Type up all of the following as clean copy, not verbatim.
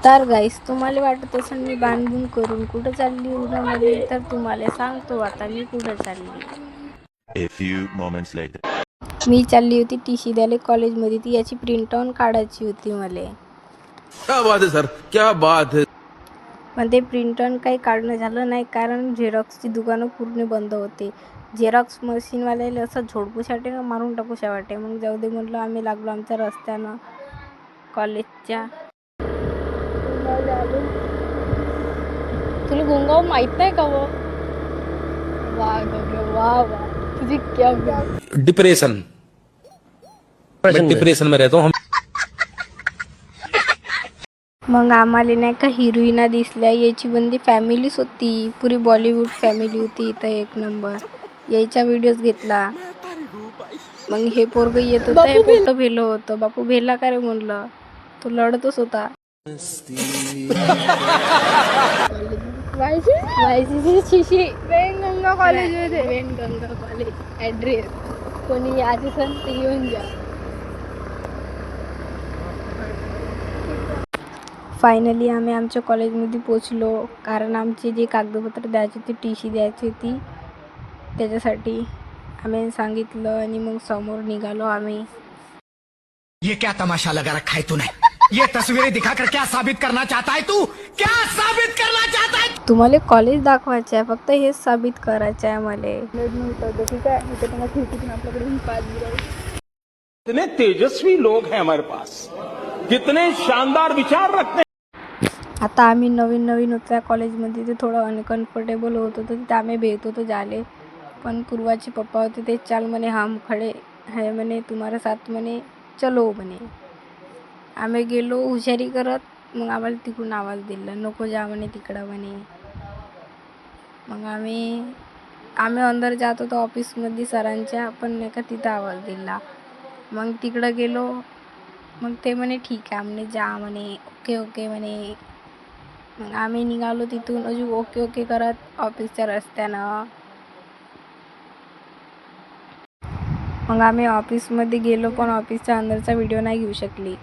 तर गाईस, तुम्हाला वाटत असेल मी बांधून करून कुठं चालली उन्हामध्ये, तर तुम्हाला सांगतो आता मी कुठं चालली. A few moments later. मी चालली होती टीसी द्यायला कॉलेजमध्ये. ती याची प्रिंट आउट काढायची होती मला. क्या बात है सर, क्या बात है. पण ते प्रिंट आउट काही काढणं झालं नाही, कारण झेरॉक्सची दुकानं पूर्ण बंद होते. झेरॉक्स मशीनवाल्याला असं झोडपूसाठी ना मारून टाकूशा वाटे. मग जाऊ दे म्हटलं. आम्ही लागलो आमच्या रस्त्यानं कॉलेजच्या. तुला गुंगाव माहित नाही का? वा वा वा, तुझी क्या डिप्रेशन, मैं डिप्रेशन में रहता हूँ. मग आम्हाला नाही का हिरोईना दिसल्या. याची बंदी फॅमिलीच होती, पुरी बॉलिवूड फॅमिली होती इथं एक नंबर. यायचा व्हिडिओज घेतला. मग हे पोरग येत होतं, हे पोट भेलं होतं. बापू भेला का रे म्हणलं, तो लढतच होता. वेंगंगा कॉलेज मध्ये, वेंगंगा कॉलेज ॲड्रेस कोणी याचे सण ते येऊन जा. फायनली आम्ही आमच्या कॉलेजमध्ये पोचलो, कारण आमची जी कागदपत्र द्यायची होती, टी सी द्यायची होती, त्याच्यासाठी आम्ही सांगितलं आणि मग समोर निघालो आम्ही. ये क्या तमाशा लगा रखा है तूने? ये तस्वीरें दिखाकर क्या साबित करना चाहता है तू? क्या साबित करना चाहता है? तुम्हाला कॉलेज दाखवायचं आहे, फक्त हेच साबित करायचं आहे मला. ठीक आहे, कितने तेजस्वी लोग हैं हमारे पास, कितने शानदार विचार रखते हैं. आता आम्ही नवीन होतो त्या कॉलेजमध्ये, ते थोडं अनकम्फर्टेबल होत होतं. तिथे आम्ही भेट होतो जाले. पण पूर्वाचे पप्पा होते, ते चाल म्हणे हम खडे है म्हणे तुम्हारे साथ म्हणे, चलो म्हणे. आम्ही गेलो हुशारी करत. मग आम्हाला तिकडून आवाज दिला, नको जा म्हणे तिकडं म्हणे. मग आम्ही अंदर जात होतो ऑफिसमध्ये सरांच्या, पण नाही का तिथं आवाज दिला. मग तिकडं गेलो. मग ते म्हणे ठीक आहे म्हणे, जा म्हणे, ओके ओके म्हणे. मग आम्ही निघालो तिथून अजून ओके ओके करत ऑफिसच्या रस्त्यानं. मग आम्ही ऑफिसमध्ये गेलो, पण ऑफिसच्या अंदरचा व्हिडिओ नाही घेऊ शकली.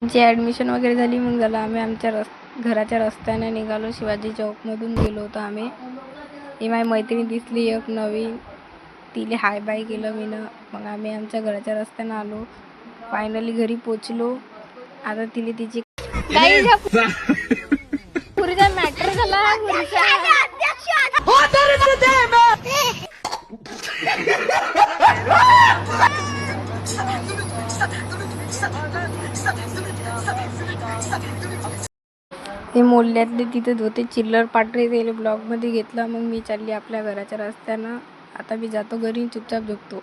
आमची ॲडमिशन वगैरे झाली. मग झालं आम्ही आमच्या घराच्या रस्त्याने निघालो. शिवाजी चौकमधून गेलो होतो आम्ही. ही माझी मैत्रिणी दिसली एक नवीन, तिला हाय बाय केलं मीनं. मग आम्ही आमच्या घराच्या रस्त्यानं आलो. फायनली घरी पोचलो. आता तिला तिची पुरीचा मॅटर झाला. ते मोल्ल्यातले तिथे होते चिल्लर पाटरे, ते ब्लॉगमध्ये घेतला. मग मी चालली आपल्या घराच्या रस्त्यानं. आता मी जातो घरी, चुपचाप झोपतो.